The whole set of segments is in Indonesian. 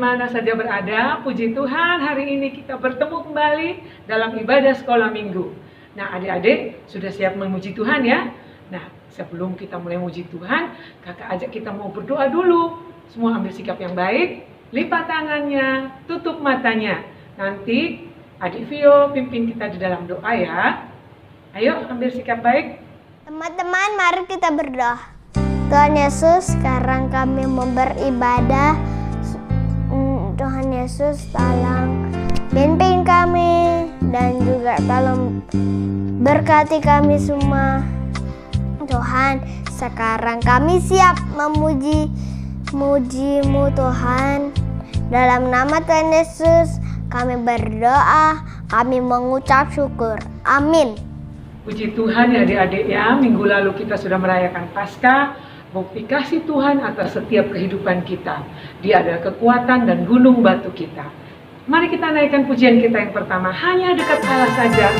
mana saja berada, puji Tuhan hari ini kita bertemu kembali dalam ibadah sekolah minggu. Nah adik-adik sudah siap memuji Tuhan ya? Nah sebelum kita mulai memuji Tuhan, kakak ajak kita mau berdoa dulu. Semua ambil sikap yang baik, lipat tangannya, tutup matanya. Nanti adik Vio pimpin kita di dalam doa ya. Ayo ambil sikap baik. Teman-teman mari kita berdoa. Tuhan Yesus, sekarang kami mau beribadah. Tuhan Yesus tolong pimpin kami dan juga tolong berkati kami semua. Tuhan, sekarang kami siap memuji-Mu Tuhan. Dalam nama Tuhan Yesus kami berdoa, kami mengucap syukur. Amin. Puji Tuhan ya adik-adik ya, minggu lalu kita sudah merayakan Paskah. Bukti kasih Tuhan atas setiap kehidupan kita. Dia adalah kekuatan dan gunung batu kita. Mari kita naikkan pujian kita yang pertama. Hanya dekat Allah saja.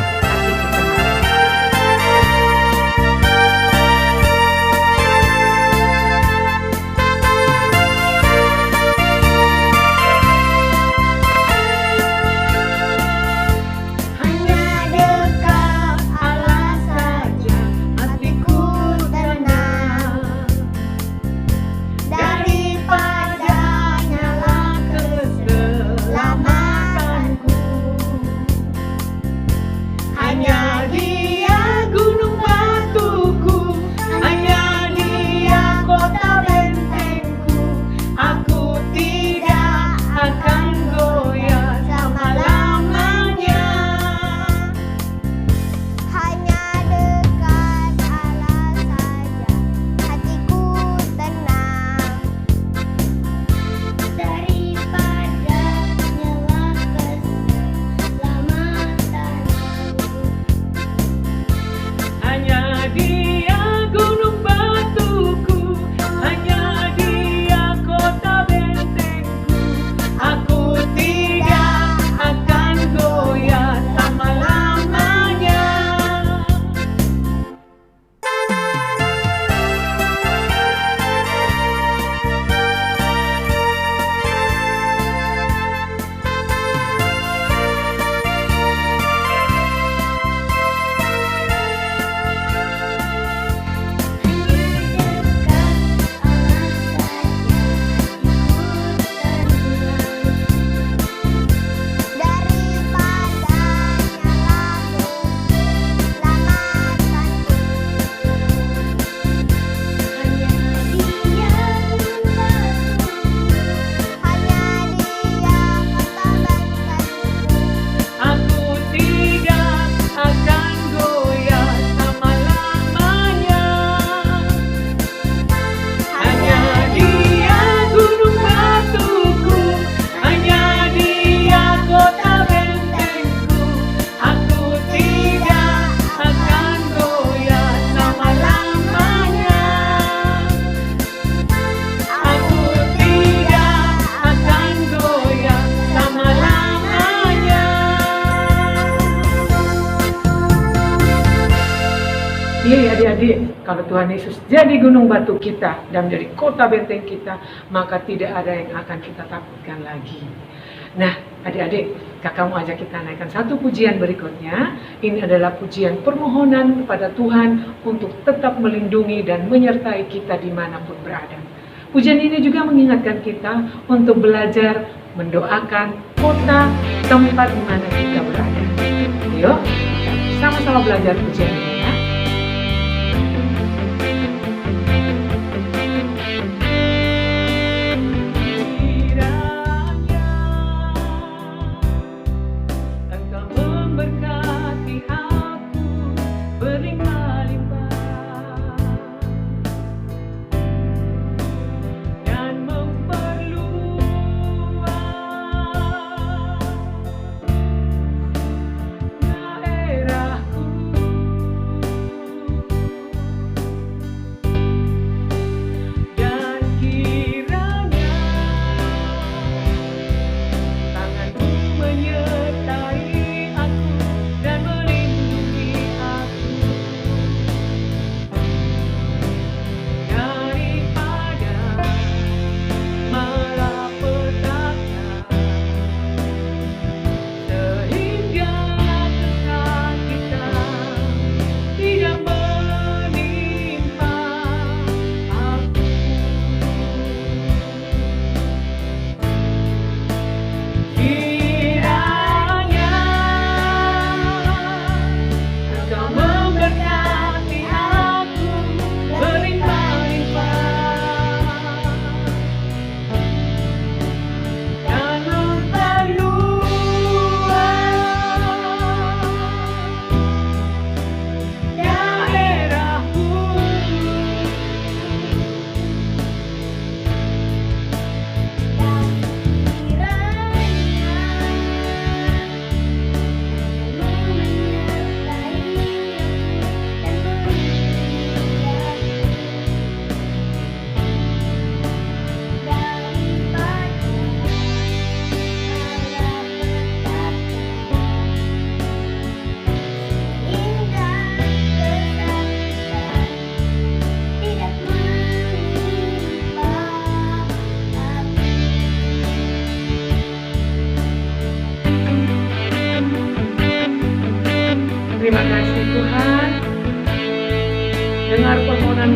Iya adik-adik, kalau Tuhan Yesus jadi gunung batu kita dan menjadi kota benteng kita, maka tidak ada yang akan kita takutkan lagi. Nah adik-adik, kakak mau ajak kita naikkan satu pujian berikutnya. Ini adalah pujian permohonan kepada Tuhan untuk tetap melindungi dan menyertai kita dimanapun berada. Pujian ini juga mengingatkan kita untuk belajar mendoakan kota, tempat di mana kita berada. Yuk, kita sama-sama belajar pujian ini ya.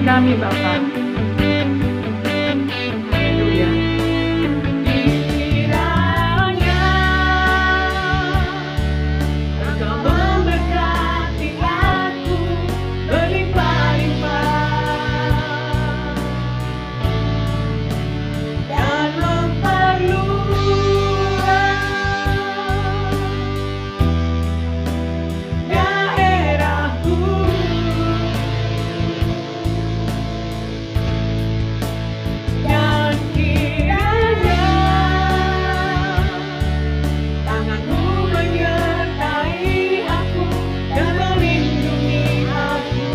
kami Bapa. Haleluya. Kiranya Engkau memberkati aku berlimpah-limpah dan memperluas daerahku, dan kiranya tanganmu menyertai aku dan melindungi aku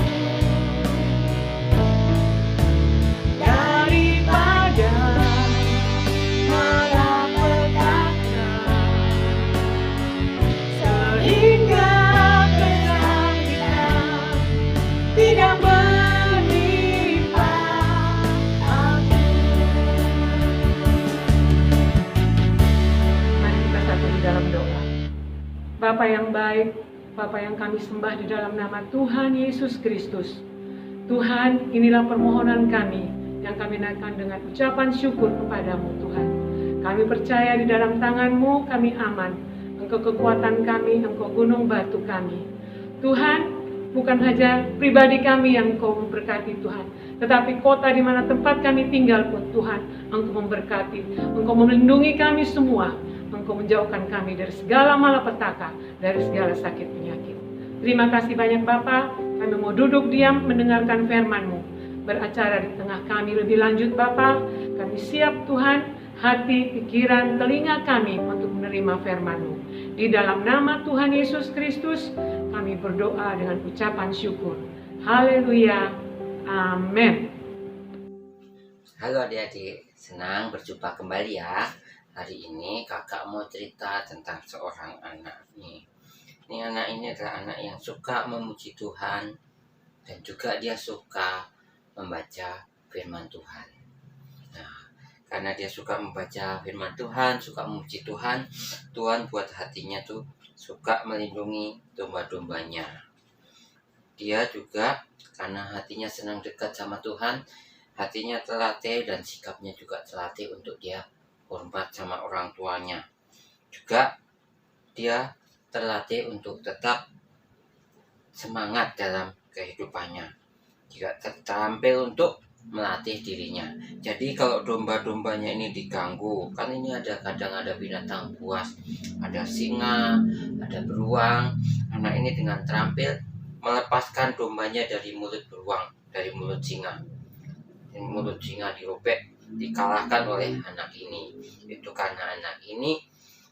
daripada malapetaka, sehingga kesakitan tidak menimpa aku. Mari kita satu di dalam doa. Bapa yang baik, Bapa yang kami sembah di dalam nama Tuhan Yesus Kristus. Tuhan, inilah permohonan kami yang kami naikkan dengan ucapan syukur kepadamu Tuhan. Kami percaya di dalam tangan-Mu kami aman. Engkau kekuatan kami, Engkau gunung batu kami. Tuhan, bukan saja pribadi kami yang Engkau memberkati Tuhan, tetapi kota di mana tempat kami tinggal pun Tuhan, Engkau memberkati. Engkau melindungi kami semua. Engkau menjauhkan kami dari segala malapetaka, dari segala sakit penyakit. Terima kasih banyak Bapa. Kami mau duduk diam mendengarkan firman-Mu beracara di tengah kami lebih lanjut Bapa. Kami siap Tuhan, hati, pikiran, telinga kami untuk menerima firman-Mu. Di dalam nama Tuhan Yesus Kristus kami berdoa dengan ucapan syukur. Haleluya. Amin. Halo adik-adik, senang berjumpa kembali ya. Hari ini kakak mau cerita tentang seorang anak nih. Ini anak ini adalah anak yang suka memuji Tuhan dan juga dia suka membaca firman Tuhan. Nah, karena dia suka membaca firman Tuhan, suka memuji Tuhan, Tuhan buat hatinya tuh suka melindungi domba-dombanya. Dia juga karena hatinya senang dekat sama Tuhan, hatinya terlatih dan sikapnya juga terlatih untuk dia hormat sama orang tuanya. Juga dia terlatih untuk tetap semangat dalam kehidupannya. Juga terampil untuk melatih dirinya. Jadi kalau domba-dombanya ini diganggu, kan ini kadang ada binatang buas, ada singa, ada beruang. Anak ini dengan terampil melepaskan dombanya dari mulut beruang, dari mulut singa. Mulut singa dirobek, dikalahkan oleh anak ini. Itu karena anak ini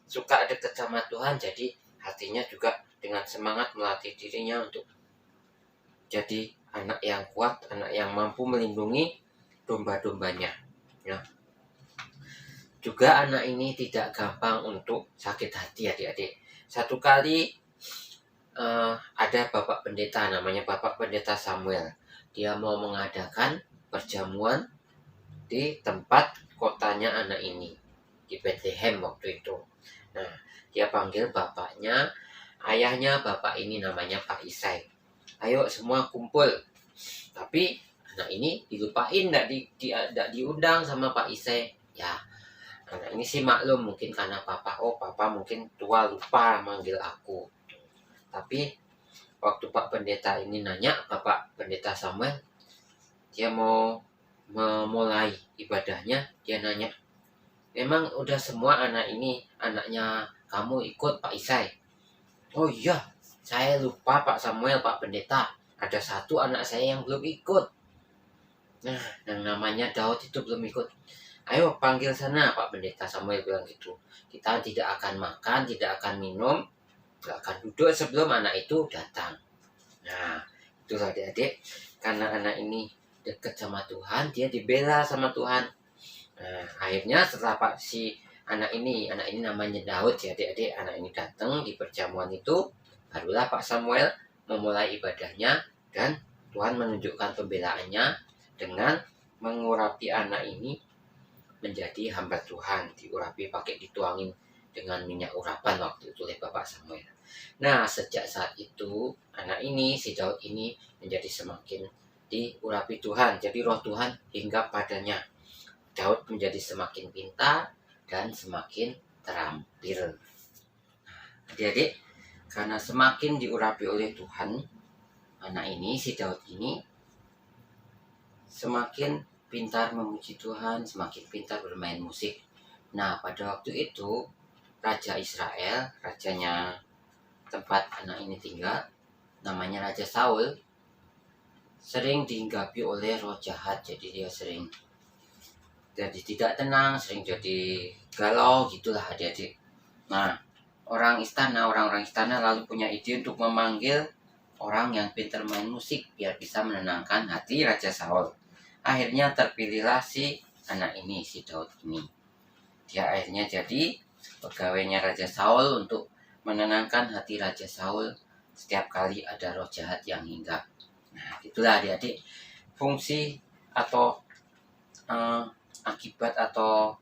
suka dekat sama Tuhan, jadi hatinya juga dengan semangat melatih dirinya untuk jadi anak yang kuat, anak yang mampu melindungi domba-dombanya ya. Juga anak ini tidak gampang untuk sakit hati adik-adik. Satu kali ada Bapak Pendeta, namanya Bapak Pendeta Samuel. Dia mau mengadakan perjamuan di tempat kotanya anak ini, di Bethlehem waktu itu. Nah, dia panggil bapaknya, ayahnya bapak ini namanya Pak Isai. Ayo semua kumpul. Tapi anak ini dilupain, tidak diundang sama Pak Isai. Ya, anak ini sih maklum, mungkin karena papa mungkin tua lupa manggil aku. Tapi waktu Pak Pendeta ini nanya, Bapak Pendeta Samuel, dia mau memulai ibadahnya, dia nanya, memang udah semua anak ini anaknya kamu ikut Pak Isai? Oh iya, saya lupa Pak Samuel, Pak Pendeta, ada satu anak saya yang belum ikut. Nah, yang namanya Daud itu belum ikut. Ayo panggil sana, Pak Pendeta Samuel bilang gitu. Kita tidak akan makan, tidak akan minum, tidak akan duduk sebelum anak itu datang. Nah, itulah adik-adik, karena anak ini dekat sama Tuhan, dia dibela sama Tuhan. Nah, akhirnya setelah anak ini namanya Daud ya adik-adik, anak ini datang di perjamuan itu, barulah Pak Samuel memulai ibadahnya dan Tuhan menunjukkan pembelaannya dengan mengurapi anak ini menjadi hamba Tuhan. Diurapi pakai dituangin dengan minyak urapan waktu itu oleh Bapak Samuel. Nah, sejak saat itu anak ini, si Daud ini menjadi semakin diurapi Tuhan. Jadi roh Tuhan hinggap padanya. Daud menjadi semakin pintar dan semakin terampil. Adik-adik, karena semakin diurapi oleh Tuhan, anak ini, si Daud ini, semakin pintar memuji Tuhan, semakin pintar bermain musik. Nah, pada waktu itu, Raja Israel, rajanya tempat anak ini tinggal, namanya Raja Saul, sering dihinggapi oleh roh jahat. Jadi dia sering jadi tidak tenang, sering jadi galau gitulah adik-adik. Nah, orang-orang istana lalu punya ide untuk memanggil orang yang pintar main musik biar bisa menenangkan hati Raja Saul. Akhirnya terpilihlah si anak ini, si Daud ini. Dia akhirnya jadi pegawainya Raja Saul untuk menenangkan hati Raja Saul setiap kali ada roh jahat yang hinggap. Nah, itulah adik-adik fungsi atau akibat atau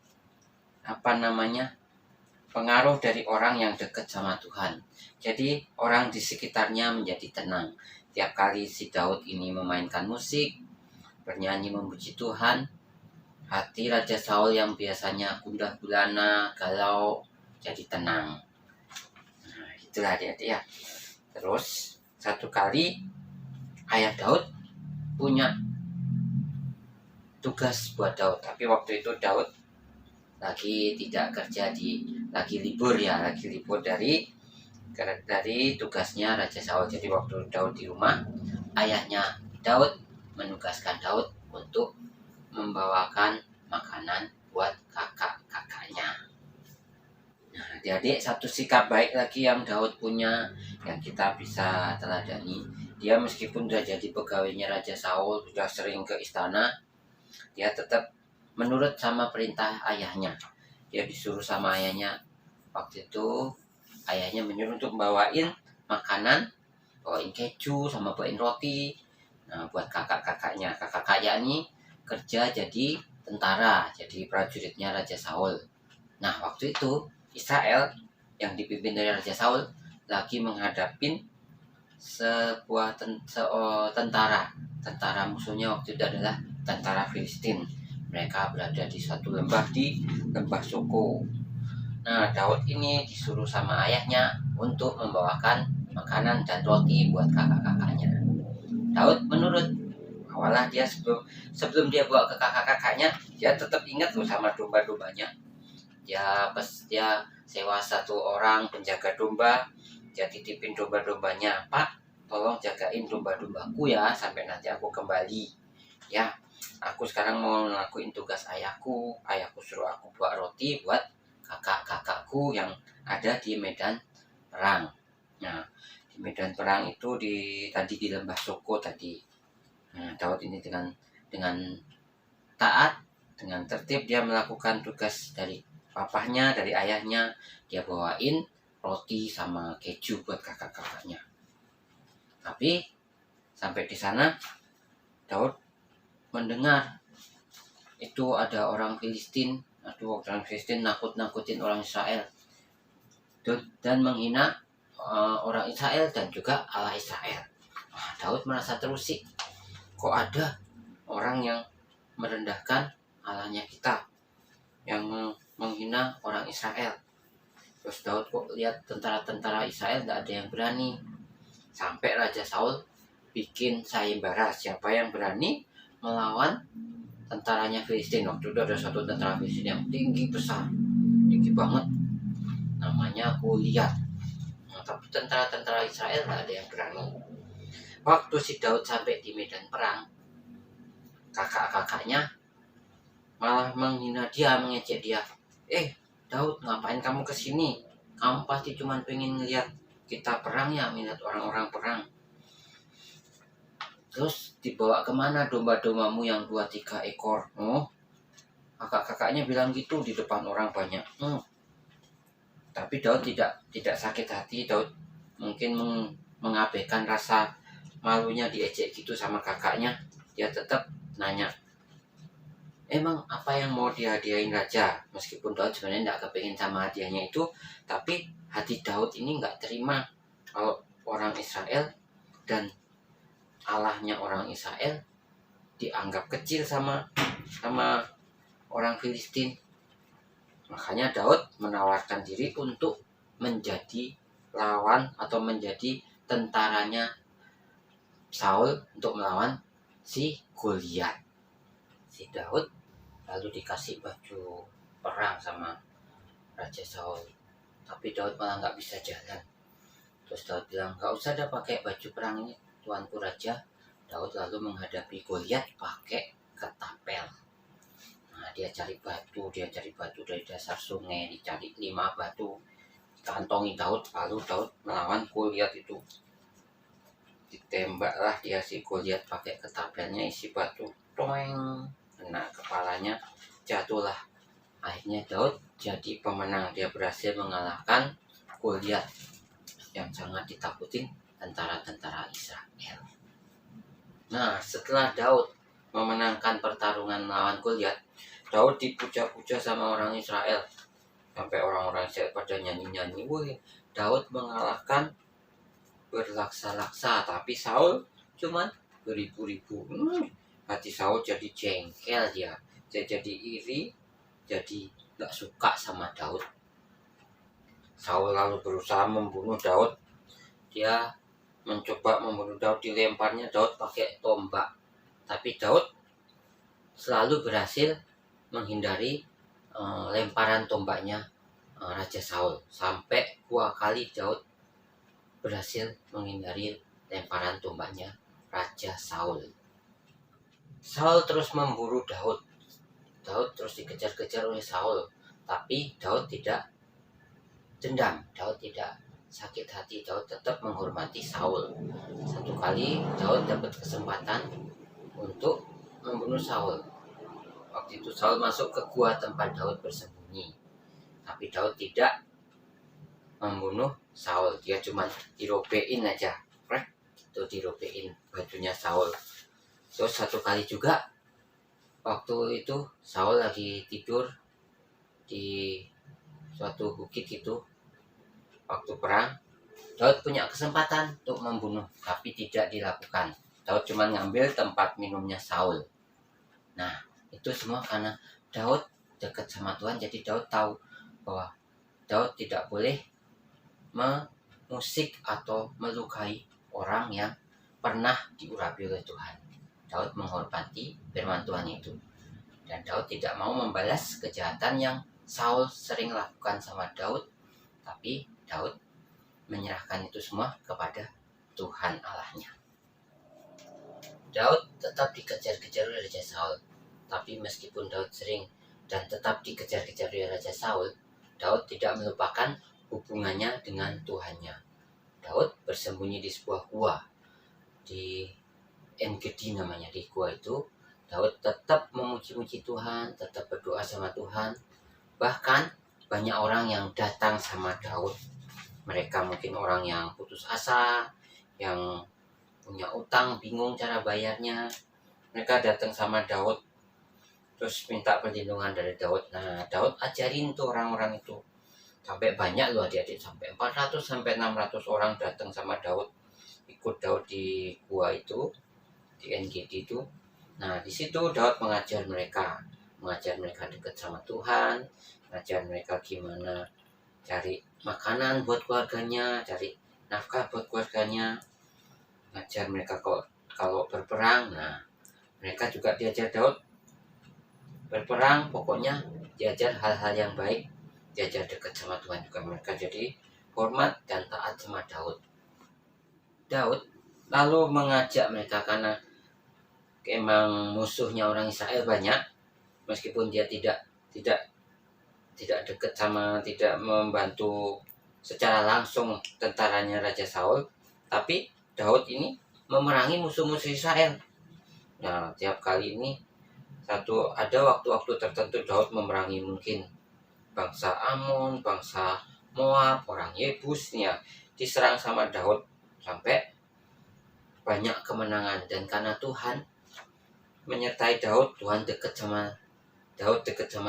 pengaruh dari orang yang dekat sama Tuhan. Jadi orang di sekitarnya menjadi tenang. Tiap kali si Daud ini memainkan musik, bernyanyi memuji Tuhan, hati Raja Saul yang biasanya gundah gulana, galau, jadi tenang. Nah, itulah adik-adik ya. Terus satu kali ayah Daud punya tugas buat Daud, tapi waktu itu Daud lagi tidak kerja, lagi libur dari tugasnya Raja Saul. Jadi waktu Daud di rumah, ayahnya Daud menugaskan Daud untuk membawakan makanan buat kakak-kakaknya. Nah, adik-adik, satu sikap baik lagi yang Daud punya, yang kita bisa teladani. Dia meskipun sudah jadi pegawainya Raja Saul, sudah sering ke istana, dia tetap menurut sama perintah ayahnya. Dia disuruh sama ayahnya, waktu itu ayahnya menyuruh untuk bawain makanan, bawain keju sama bawain roti. Nah, buat kakak-kakaknya. Kakak-kakaknya ini kerja jadi tentara, jadi prajuritnya Raja Saul. Nah, waktu itu Israel yang dipimpin dari Raja Saul lagi menghadapin sebuah tentara musuhnya waktu itu adalah tentara Filistin. Mereka berada di suatu lembah, di lembah Soko. Nah, Daud ini disuruh sama ayahnya untuk membawakan makanan dan roti buat kakak-kakaknya. Daud menurut. Awalah dia sebelum dia bawa ke kakak-kakaknya, dia tetap ingat loh sama domba-dombanya. Dia sewa satu orang penjaga domba, dia titipin domba-dombanya. Pak, tolong jagain domba-dombaku ya sampai nanti aku kembali. Ya, aku sekarang mau ngelakuin tugas ayahku. Ayahku suruh aku buat roti buat kakak-kakakku yang ada di medan perang. Nah, di medan perang itu tadi di lembah Soko tadi. Nah, Daud ini dengan taat, dengan tertib dia melakukan tugas dari papahnya, dari ayahnya. Dia bawain roti sama keju buat kakak-kakaknya. Tapi sampai di sana Daud mendengar itu ada orang Filistin, nakut-nakutin orang Israel dan menghina orang Israel dan juga Allah Israel. Nah, Daud merasa terusik, kok ada orang yang merendahkan Allahnya kita, yang menghina orang Israel. Terus Daud kok lihat tentara-tentara Israel tidak ada yang berani. Sampai Raja Saul bikin sayembara, siapa yang berani melawan tentaranya Filistin. Waktu itu ada satu tentara Filistin yang tinggi banget, namanya Goliat. Nah, tapi tentara-tentara Israel tidak ada yang berani. Waktu si Daud sampai di medan perang, kakak-kakaknya malah menghina dia, mengejek dia. Daud, ngapain kamu kesini? Kamu pasti cuma pengen lihat kita perang ya, melihat orang-orang perang. Terus dibawa kemana domba-dombamu yang 2-3 ekor? Kakak-kakaknya bilang gitu di depan orang banyak. Tapi Daud tidak sakit hati. Daud mungkin mengabaikan rasa malunya diejek gitu sama kakaknya. Dia tetap nanya, emang apa yang mau dihadiahin raja? Meskipun Daud sebenarnya tidak kepingin sama hadiahnya itu, tapi hati Daud ini nggak terima kalau orang Israel dan Allahnya orang Israel dianggap kecil sama orang Filistin. Makanya Daud menawarkan diri untuk menjadi lawan atau menjadi tentaranya Saul untuk melawan si Goliat. Si Daud lalu dikasih baju perang sama Raja Saul, tapi Daud malah nggak bisa jalan. Terus Daud bilang, nggak usah dah pakai baju perang ini, tuanku raja. Daud lalu menghadapi Goliat pakai ketapel. Nah, dia cari batu dari dasar sungai, dicari 5 batu, kantongi Daud, lalu Daud melawan Goliat itu. Ditembaklah dia si Goliat pakai ketapelnya isi batu, toeng, kena kepalanya, jatuhlah. Akhirnya Daud jadi pemenang, dia berhasil mengalahkan Goliat yang sangat ditakutin tentara-tentara Israel. Nah, setelah Daud memenangkan pertarungan melawan Goliat, Daud dipuja-puja sama orang Israel. Sampai orang-orang Israel pada nyanyi-nyanyi, "Wih, Daud mengalahkan berlaksa-laksa, tapi Saul cuman beribu-ribu." Hati Saul jadi jengkel, dia jadi iri, jadi gak suka sama Daud. Saul lalu berusaha membunuh Daud. Dia mencoba membunuh Daud, dilemparnya Daud pakai tombak. Tapi Daud selalu berhasil menghindari lemparan tombaknya Raja Saul. Sampai 2 kali Daud berhasil menghindari lemparan tombaknya Raja Saul. Saul terus memburu Daud. Daud terus dikejar-kejar oleh Saul. Tapi Daud tidak dendam, Daud tidak sakit hati, Daud tetap menghormati Saul. Satu kali Daud dapat kesempatan untuk membunuh Saul. Waktu itu Saul masuk ke gua tempat Daud bersembunyi. Tapi Daud tidak membunuh Saul, dia cuma dirobein aja. Itu dirobein bajunya Saul. Terus satu kali juga waktu itu Saul lagi tidur di suatu bukit itu. Waktu perang, Daud punya kesempatan untuk membunuh, tapi tidak dilakukan. Daud cuma ngambil tempat minumnya Saul. Nah, itu semua karena Daud dekat sama Tuhan, jadi Daud tahu bahwa Daud tidak boleh mengusik atau melukai orang yang pernah diurapi oleh Tuhan. Daud menghormati firman Tuhan itu. Dan Daud tidak mau membalas kejahatan yang Saul sering lakukan sama Daud, tapi Daud menyerahkan itu semua kepada Tuhan Allahnya. Daud tetap dikejar-kejar oleh Raja Saul. Tapi meskipun Daud sering dan tetap dikejar-kejar oleh Raja Saul, Daud tidak melupakan hubungannya dengan Tuhannya. Daud bersembunyi di sebuah gua di En-Gedi namanya. Di gua itu Daud tetap memuji-muji Tuhan, tetap berdoa sama Tuhan. Bahkan banyak orang yang datang sama Daud. Mereka mungkin orang yang putus asa, yang punya utang, bingung cara bayarnya. Mereka datang sama Daud, terus minta perlindungan dari Daud. Nah, Daud ajarin tuh orang-orang itu. Sampai banyak loh adik-adik, sampai 400 sampai 600 orang datang sama Daud. Ikut Daud di gua itu, di En-Gedi itu. Nah, di situ Daud mengajar mereka dekat sama Tuhan, mengajar mereka gimana cari makanan buat keluarganya, cari nafkah buat keluarganya, ngajar mereka kalau berperang. Nah, mereka juga diajar Daud berperang, pokoknya diajar hal-hal yang baik, diajar dekat sama Tuhan juga. Mereka jadi hormat dan taat sama Daud. Daud lalu mengajak mereka, karena emang musuhnya orang Israel banyak, meskipun dia tidak dekat sama, tidak membantu secara langsung tentaranya Raja Saul, tapi Daud ini memerangi musuh-musuh Israel. Nah, tiap kali ini ada waktu-waktu tertentu Daud memerangi mungkin bangsa Amon, bangsa Moab, orang Yebus ya, diserang sama Daud sampai banyak kemenangan. Dan karena Tuhan menyertai Daud, Tuhan dekat sama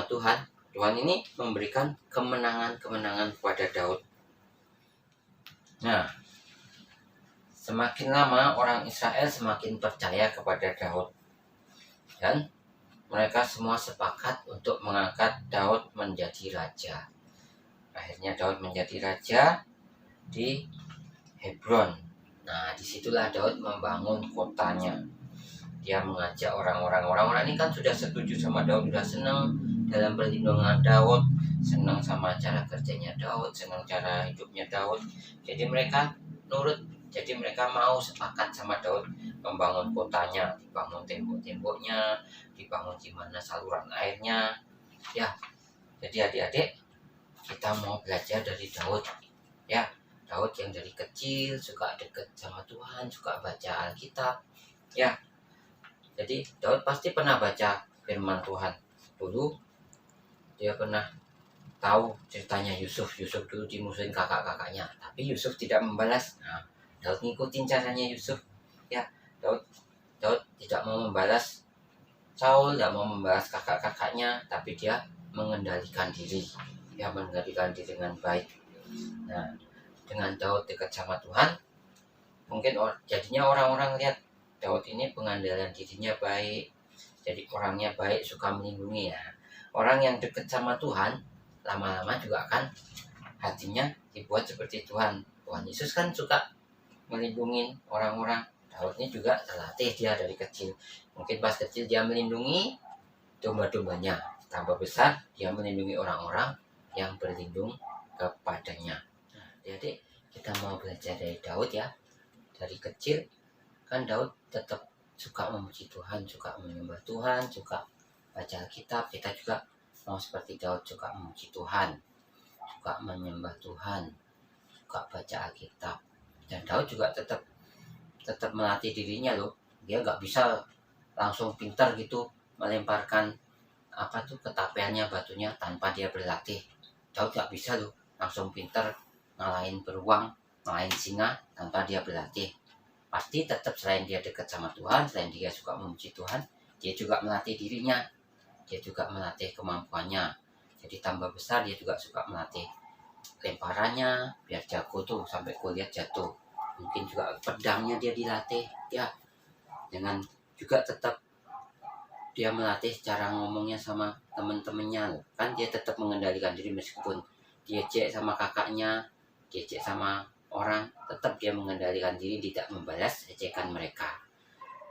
Tuhan. Tuhan ini memberikan kemenangan-kemenangan kepada Daud. Nah, semakin lama orang Israel semakin percaya kepada Daud. Dan mereka semua sepakat untuk mengangkat Daud menjadi raja. Akhirnya Daud menjadi raja di Hebron. Nah, disitulah Daud membangun kotanya. Dia mengajak orang-orang ini kan sudah setuju sama Daud, sudah senang dalam perlindungan Daud, senang sama cara kerjanya Daud, senang cara hidupnya Daud. Jadi mereka nurut, jadi mereka mau sepakat sama Daud membangun kotanya, dibangun tembok-temboknya, dibangun gimana saluran airnya. Ya, jadi adik-adik, kita mau belajar dari Daud. Ya, Daud yang dari kecil suka dekat sama Tuhan, suka baca Alkitab. Ya, jadi Daud pasti pernah baca firman Tuhan. Dulu dia pernah tahu ceritanya Yusuf dulu dimusuhin kakak-kakaknya, tapi Yusuf tidak membalas. Nah, Daud ngikutin caranya Yusuf. Ya, Daud tidak mau membalas Saul, tidak mau membalas kakak-kakaknya, tapi dia mengendalikan diri. Dia mengendalikan diri dengan baik. Nah, dengan Daud dekat sama Tuhan, mungkin jadinya orang-orang lihat Daud ini pengendalian dirinya baik, jadi orangnya baik, suka melindungi ya. Orang yang dekat sama Tuhan, lama-lama juga akan hatinya dibuat seperti Tuhan. Tuhan Yesus kan suka melindungi orang-orang. Daud ini juga terlatih dia dari kecil. Mungkin pas kecil dia melindungi domba-dombanya. Tambah besar dia melindungi orang-orang yang berlindung kepadanya. Nah, jadi kita mau belajar dari Daud ya. Dari kecil kan Daud tetap suka memuji Tuhan, suka menyembah Tuhan, suka baca Alkitab. Kita juga mau seperti Daud, suka memuji Tuhan, suka menyembah Tuhan, suka baca Alkitab. Dan Daud juga tetap melatih dirinya loh. Dia nggak bisa langsung pintar gitu melemparkan ketapiannya, batunya tanpa dia berlatih. Daud nggak bisa loh langsung pintar ngalahin beruang, ngalahin singa tanpa dia berlatih. Pasti tetap selain dia dekat sama Tuhan, selain dia suka memuji Tuhan, dia juga melatih dirinya, dia juga melatih kemampuannya. Jadi tambah besar dia juga suka melatih lemparannya biar jago tuh sampai kuliah jatuh. Mungkin juga pedangnya dia dilatih ya. Dengan juga tetap dia melatih cara ngomongnya sama teman-temannya. Kan dia tetap mengendalikan diri meskipun diejek sama kakaknya, diejek sama orang, tetap dia mengendalikan diri, tidak membalas ejekan mereka.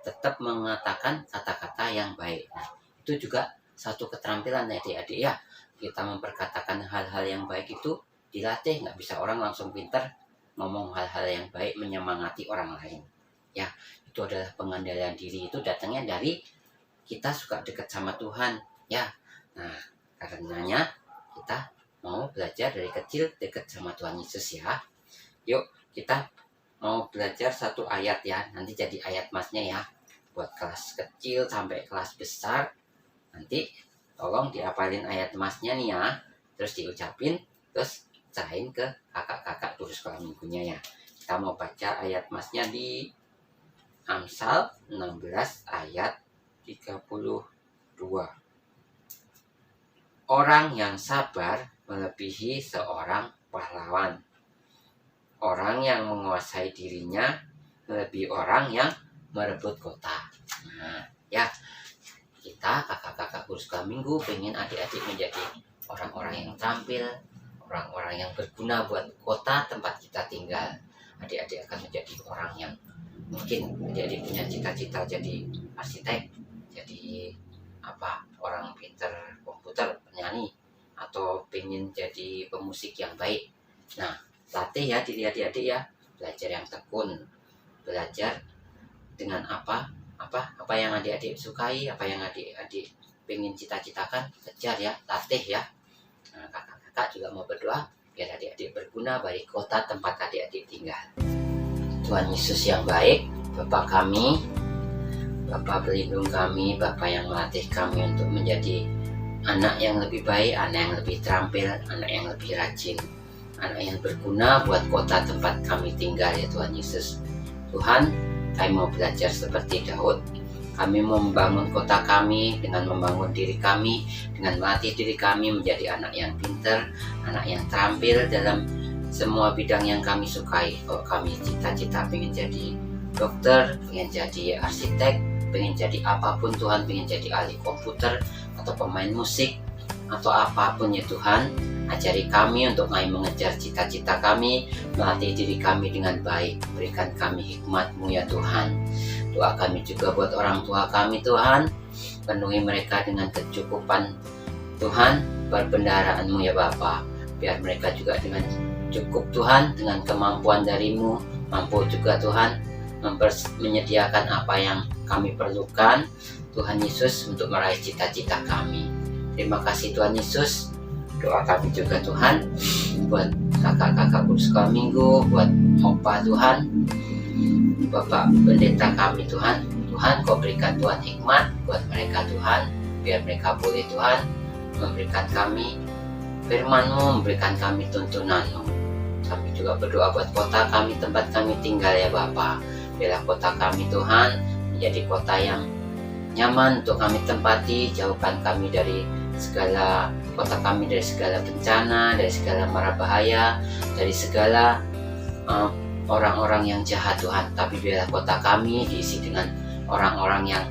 Tetap mengatakan kata-kata yang baik. Nah, itu juga satu keterampilan adik-adik ya. Kita memperkatakan hal-hal yang baik itu dilatih. Nggak bisa orang langsung pintar ngomong hal-hal yang baik, menyemangati orang lain. Ya, itu adalah pengendalian diri. Itu datangnya dari kita suka dekat sama Tuhan. Ya, nah karenanya kita mau belajar dari kecil dekat sama Tuhan Yesus ya. Yuk, kita mau belajar satu ayat ya. Nanti jadi ayat masnya ya. Buat kelas kecil sampai kelas besar. Nanti tolong diapalin ayat masnya nih ya. Terus diucapin, terus serahin ke kakak-kakak guru sekolah minggunya ya. Kita mau baca ayat masnya di Amsal 16 ayat 32. Orang yang sabar melebihi seorang pahlawan. Orang yang menguasai dirinya melebihi orang yang merebut kota. Nah, ya, kita kakak-kakak guru sekolah minggu pengen adik-adik menjadi orang-orang yang terampil, orang-orang yang berguna buat kota tempat kita tinggal. Adik-adik akan menjadi orang yang mungkin adik-adik punya cita-cita jadi arsitek, jadi orang pinter komputer, penyanyi, atau pengen jadi pemusik yang baik. Nah, latih ya diri adik-adik ya, belajar yang tekun, belajar dengan apa yang adik-adik sukai, apa yang adik-adik pengen cita-citakan, kejar ya, latih ya. Nah, kakak-kakak juga mau berdoa biar adik-adik berguna bagi kota tempat adik-adik tinggal. Tuhan Yesus yang baik, Bapa kami, Bapa pelindung kami, Bapa yang melatih kami untuk menjadi anak yang lebih baik, anak yang lebih terampil, anak yang lebih rajin, anak yang berguna buat kota tempat kami tinggal ya Tuhan Yesus. Tuhan, kami mau belajar seperti Daud. Kami mau membangun kota kami dengan membangun diri kami, dengan melatih diri kami menjadi anak yang pintar, anak yang terampil dalam semua bidang yang kami sukai. Kalau kami cita-cita pengen jadi dokter, pengen jadi arsitek, pengen jadi apapun Tuhan, pengen jadi ahli komputer atau pemain musik atau apapun ya Tuhan, ajari kami untuk mengejar cita-cita kami, melatih diri kami dengan baik, berikan kami hikmat-Mu ya Tuhan. Doa kami juga buat orang tua kami Tuhan, penuhi mereka dengan kecukupan Tuhan, perbendaharaan-Mu ya Bapa, biar mereka juga dengan cukup Tuhan, dengan kemampuan dari-Mu, mampu juga Tuhan menyediakan apa yang kami perlukan Tuhan Yesus untuk meraih cita-cita kami. Terima kasih Tuhan Yesus. Doa kami juga Tuhan buat kakak-kakak kudus sekolah minggu, buat opa Tuhan, Bapak pendeta kami Tuhan. Tuhan, Kau berikan Tuhan hikmat buat mereka Tuhan, biar mereka boleh Tuhan memberikan kami firman-Mu, memberikan kami tuntunan-Mu. Kami juga berdoa buat kota kami, tempat kami tinggal ya Bapa. Biarlah kota kami Tuhan menjadi kota yang nyaman untuk kami tempati, jauhkan kami dari segala kota kami dari segala bencana, dari segala mara bahaya, dari segala orang-orang yang jahat Tuhan. Tapi biarlah kota kami diisi dengan orang-orang yang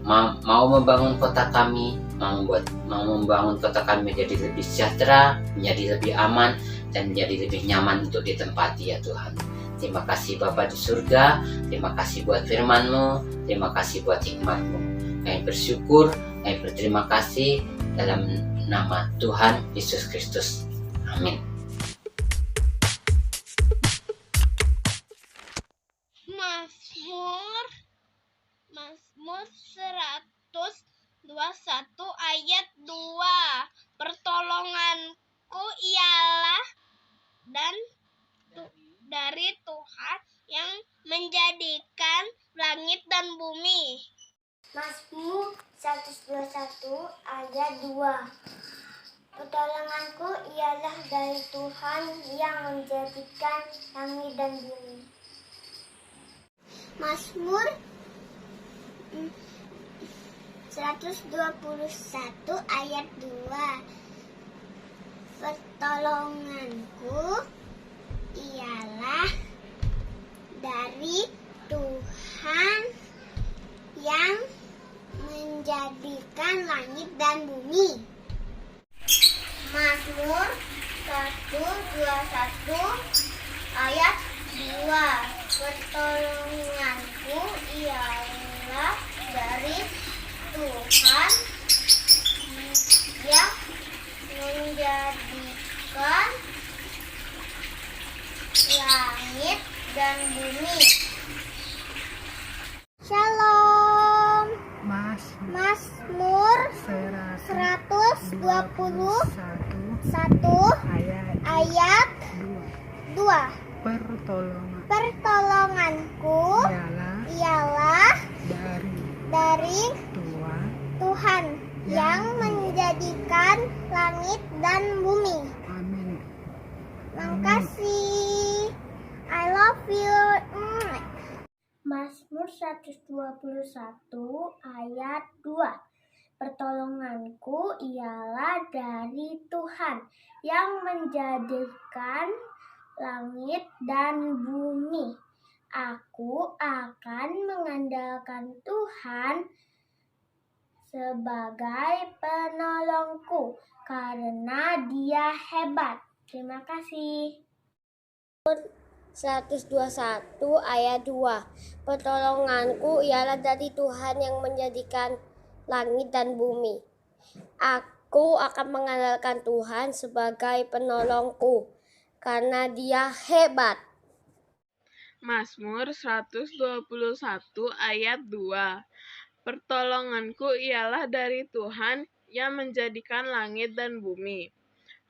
mau membangun kota kami, mau membangun kota kami menjadi lebih sejahtera, menjadi lebih aman, dan menjadi lebih nyaman untuk ditempati ya Tuhan. Terima kasih Bapa di surga, terima kasih buat firman-Mu, terima kasih buat hikmat-Mu. Kami bersyukur, kami berterima kasih dalam nama Tuhan Yesus Kristus. Amin. Mazmur 121 ayat 2. Pertolonganku ialah dari Tuhan yang menjadikan langit dan bumi. Mazmur 121 ayat 2. Pertolonganku ialah dari Tuhan yang menjadikan langit dan bumi. Mazmur 121 ayat 2. Pertolonganku ialah dari Tuhan yang menjadikan langit dan bumi. Mazmur 121 ayat 2. Pertolonganku ialah dari Tuhan yang menjadikan langit dan bumi. Shalom. Mazmur 121 ayat 2. Pertolonganku ialah dari Tuhan yang menjadikan langit dan bumi. Amin. Makasih. I love you. Mazmur 121 ayat 2. Pertolonganku ialah dari Tuhan yang menjadikan langit dan bumi. Aku akan mengandalkan Tuhan sebagai penolongku karena Dia hebat. Terima kasih. 121 ayat 2. Pertolonganku ialah dari Tuhan yang menjadikan langit dan bumi. Aku akan mengandalkan Tuhan sebagai penolongku karena Dia hebat. Mazmur 121 ayat 2. Pertolonganku ialah dari Tuhan yang menjadikan langit dan bumi.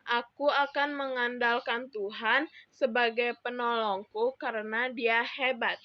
Aku akan mengandalkan Tuhan sebagai penolongku karena Dia hebat.